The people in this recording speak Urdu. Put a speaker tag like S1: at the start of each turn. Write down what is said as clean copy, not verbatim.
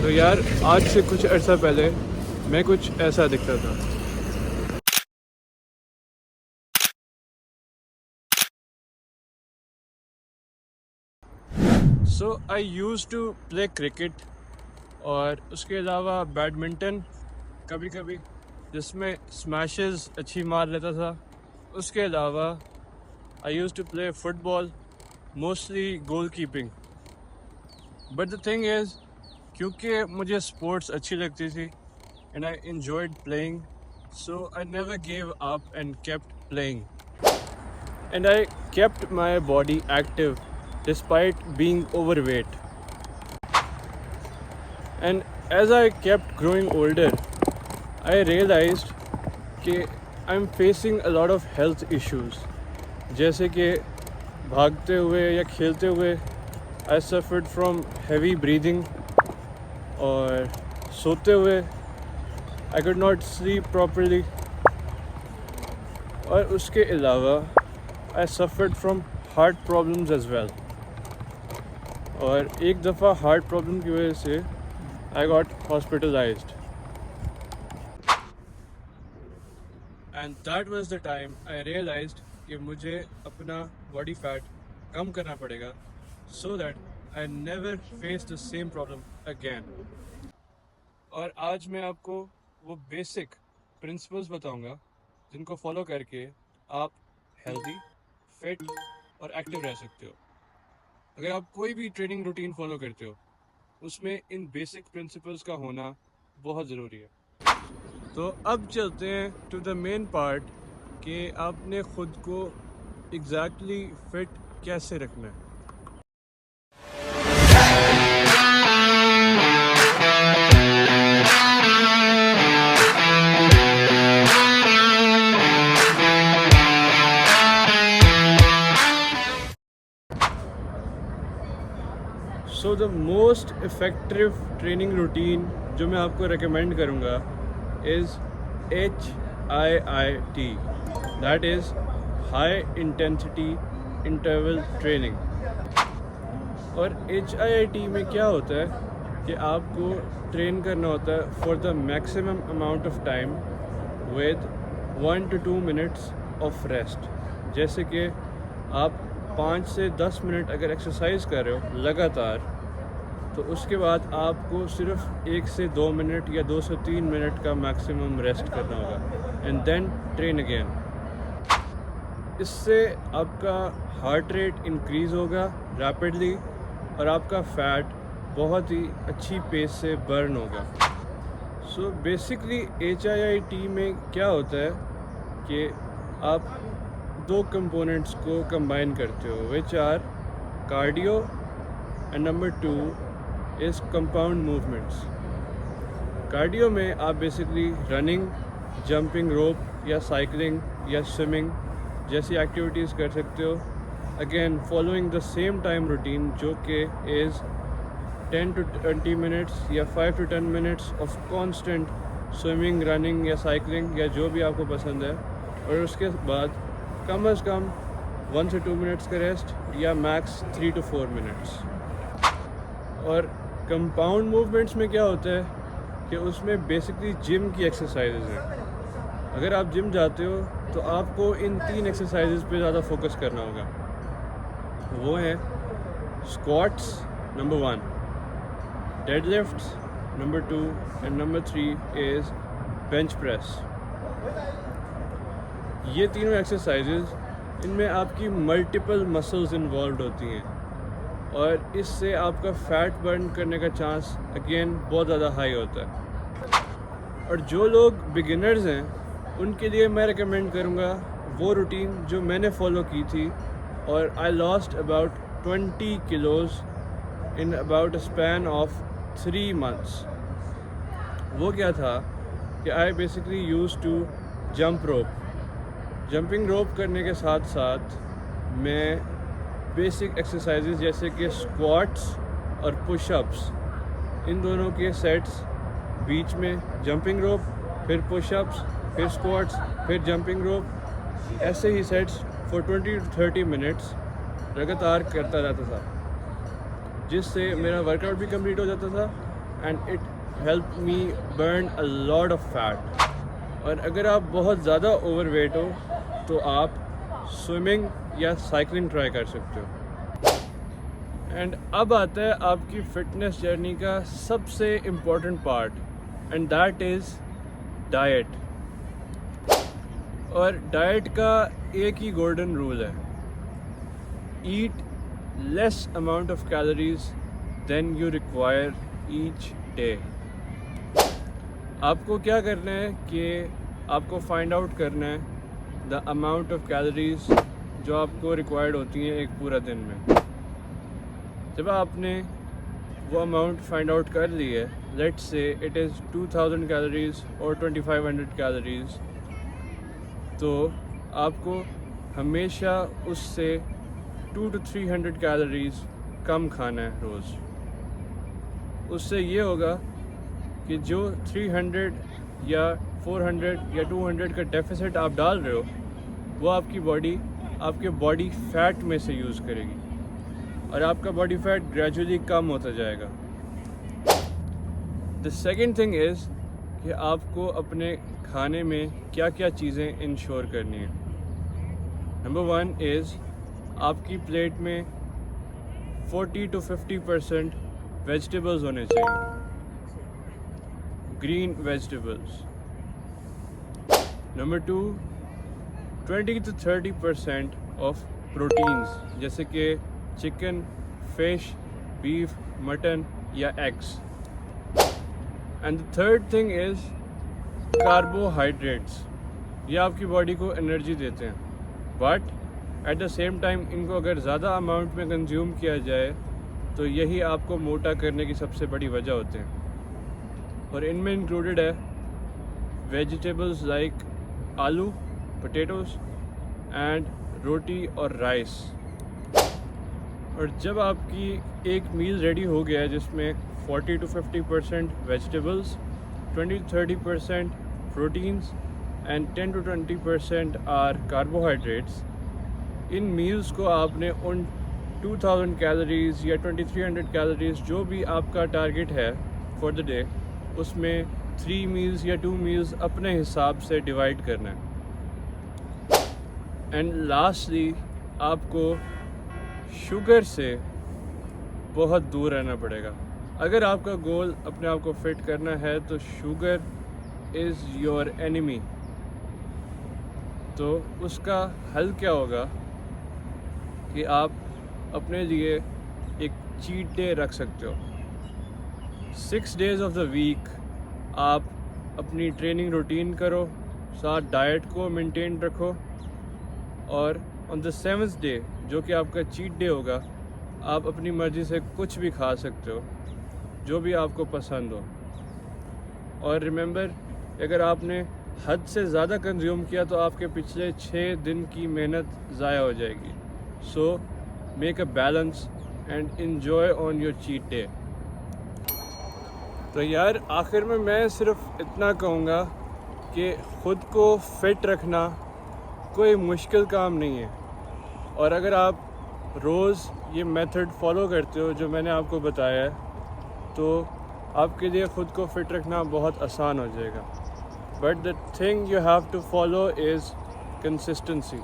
S1: تو یار آج سے کچھ عرصہ پہلے میں کچھ ایسا دکھتا تھا. سو آئی یوز ٹو پلے کرکٹ اور اس کے علاوہ بیڈمنٹن کبھی کبھی جس میں اسمیشز اچھی مار لیتا تھا. اس کے علاوہ I use to play football mostly goal keeping. But the thing is کیونکہ مجھے اسپورٹس اچھی لگتی تھی and I enjoyed playing so I never gave up and kept playing and I kept my body active despite being overweight. And as I kept growing older, I realized کہ I'm facing a lot of health issues. جیسے کہ بھاگتے ہوئے یا کھیلتے ہوئے I suffered from heavy breathing اور سوتے ہوئے I could not sleep properly. اور اس کے علاوہ I suffered from heart problems as well. اور ایک دفعہ ہارٹ پرابلم کی وجہ سے I got hospitalized. And that was the time I realized کہ مجھے اپنا باڈی فیٹ کم کرنا پڑے گا so that I never face the same problem again. اور آج میں آپ کو وہ بیسک پرنسپلز بتاؤں گا جن کو فالو کر کے آپ ہیلدی، فٹ اور ایکٹیو رہ سکتے ہو. اگر آپ کوئی بھی ٹریننگ روٹین فالو کرتے ہو اس میں ان بیسک پرنسپلز کا ہونا بہت ضروری ہے. تو اب چلتے ہیں ٹو دا مین پارٹ کہ آپ نے خود کو ایگزیکٹلی فٹ کیسے رکھنا ہے. So the most effective training routine جو میں آپ کو ریکمینڈ کروں گا is HIIT. That is high intensity interval training. اور HIIT میں کیا ہوتا ہے کہ آپ کو ٹرین کرنا ہوتا ہے for the maximum amount of time with 1 to 2 minutes of rest. جیسے کہ آپ 5 سے 10 منٹ اگر ایکسرسائز کر رہے ہو لگاتار تو اس کے بعد آپ کو صرف 1 سے 2 منٹ یا 2 سے 3 منٹ کا میکسیمم ریسٹ کرنا ہوگا اینڈ دین ٹرین اگین. اس سے آپ کا ہارٹ ریٹ انکریز ہوگا ریپڈلی اور آپ کا فیٹ بہت ہی اچھی پیس سے برن ہوگا. سو بیسکلی HIIT میں کیا ہوتا ہے کہ آپ 2 کمپوننٹس کو کمبائن کرتے ہو which are cardio and number 2 is compound movements. Cardio میں آپ بیسکلی رننگ، جمپنگ روپ یا سائیکلنگ یا سوئمنگ جیسی ایکٹیویٹیز کر سکتے ہو again following the same time routine جو کہ از 10 to 20 minutes یا 5 to 10 minutes of constant swimming, running یا سائیکلنگ یا جو بھی آپ کو پسند ہے. اور اس کے بعد کم از کم 1 سے 2 منٹس کا ریسٹ یا میکس 3 to 4 منٹس. اور کمپاؤنڈ موومنٹس میں کیا ہوتا ہے کہ اس میں بیسکلی جم کی ایکسرسائزز ہیں. اگر آپ جم جاتے ہو تو آپ کو ان 3 ایکسرسائزز پہ زیادہ فوکس کرنا ہوگا. وہ ہیں squats number 1، deadlifts number 2 and number 3 is bench press. یہ تینوں ایکسرسائزز ان میں آپ کی ملٹیپل مسلز انوالوڈ ہوتی ہیں اور اس سے آپ کا فیٹ برن کرنے کا چانس اگین بہت زیادہ ہائی ہوتا ہے. اور جو لوگ بگنرز ہیں ان کے لیے میں ریکمینڈ کروں گا وہ روٹین جو میں نے فالو کی تھی اور I lost about 20 kilos in about a span of 3 months. وہ کیا تھا کہ I basically use to jump rope. Jumping rope کرنے کے ساتھ ساتھ میں بیسک ایکسرسائزز جیسے کہ اسکواٹس اور پش اپس ان دونوں کے سیٹس، بیچ میں جمپنگ روپ، پھر پش اپس، پھر اسکواٹس، پھر جمپنگ روپ، ایسے ہی سیٹس فار 20 to 30 minutes لگاتار کرتا رہتا تھا جس سے میرا ورک آؤٹ بھی کمپلیٹ ہو جاتا تھا and it helped me burn a lot of fat. اور اگر آپ بہت زیادہ اوور ویٹ ہو تو آپ سوئمنگ یا سائیکلنگ ٹرائی کر سکتے ہو. اینڈ اب آتا ہے آپ کی فٹنس جرنی کا سب سے important part, and that is diet. اور ڈائٹ کا ایک ہی گولڈن رول ہے, eat less amount of calories than you require each day. آپ کو کیا کرنا ہے کہ آپ کو فائنڈ آؤٹ کرنا ہے دا اماؤنٹ آف کیلوریز جو آپ کو ریکوائرڈ ہوتی ہیں ایک پورا دن میں. جب آپ نے وہ اماؤنٹ فائنڈ آؤٹ کر لی ہے, let's say it is 2000 calories اور 2500 کیلوریز, تو آپ کو ہمیشہ اس سے 200 to 300 کیلوریز کم کھانا ہے روز. اس سے یہ ہوگا کہ جو 300 یا 400 یا 200 کا ڈیفیسٹ آپ ڈال رہے ہو وہ آپ کی باڈی آپ کے باڈی فیٹ میں سے یوز کرے گی, اور آپ کا باڈی فیٹ گریجولی کم ہوتا جائے گا. دا سیکنڈ تھنگ از کہ آپ کو اپنے کھانے میں کیا کیا چیزیں انشور کرنی ہیں. نمبر 1 از آپ کی پلیٹ میں 40 to 50% ویجیٹیبلز ہونے چاہیے, green vegetables. Number 2 20 to 30% of proteins, جیسے کہ چکن, فش, بیف, مٹن یا eggs. And the third thing is carbohydrates. یہ آپ کی باڈی کو انرجی دیتے ہیں, but at the same time ان کو اگر زیادہ اماؤنٹ میں کنزیوم کیا جائے تو یہی آپ کو موٹا کرنے کی سب سے بڑی وجہ ہوتے ہیں. اور ان میں انکلوڈیڈ ہے ویجیٹیبلز لائک آلو, پوٹیٹوز اینڈ روٹی اور رائس. اور جب آپ کی ایک میل ریڈی ہو گیا ہے جس میں 40 to 50% vegetables, 20 to 30% proteins and 10 to 20% are carbohydrates, ان میلز کو آپ نے ان 2000 کیلوریز یا 2300 کیلوریز جو بھی آپ کا ٹارگیٹ ہے فار دا ڈے, اس میں 3 میلز یا 2 میلز اپنے حساب سے ڈیوائڈ کرنا ہے. اینڈ لاسٹلی آپ کو شوگر سے بہت دور رہنا پڑے گا. اگر آپ کا گول اپنے آپ کو فٹ کرنا ہے تو شوگر از یور اینیمی. تو اس کا حل کیا ہوگا کہ آپ اپنے لیے ایک چیٹ ڈے رکھ سکتے ہو. 6 days آف دا ویک آپ اپنی ٹریننگ روٹین کرو, ساتھ ڈائٹ کو مینٹین رکھو, اور آن دا 7th day جو کہ آپ کا چیٹ ڈے ہوگا آپ اپنی مرضی سے کچھ بھی کھا سکتے ہو جو بھی آپ کو پسند ہو. اور ریممبر, اگر آپ نے حد سے زیادہ کنزیوم کیا تو آپ کے پچھلے 6 دن کی محنت ضائع ہو جائے گی. So make a balance and enjoy on your chat day. تو یار آخر میں صرف اتنا کہوں گا کہ خود کو فٹ رکھنا کوئی مشکل کام نہیں ہے, اور اگر آپ روز یہ میتھڈ فالو کرتے ہو جو میں نے آپ کو بتایا ہے تو آپ کے لیے خود کو فٹ رکھنا بہت آسان ہو جائے گا. But the thing you have to follow is consistency.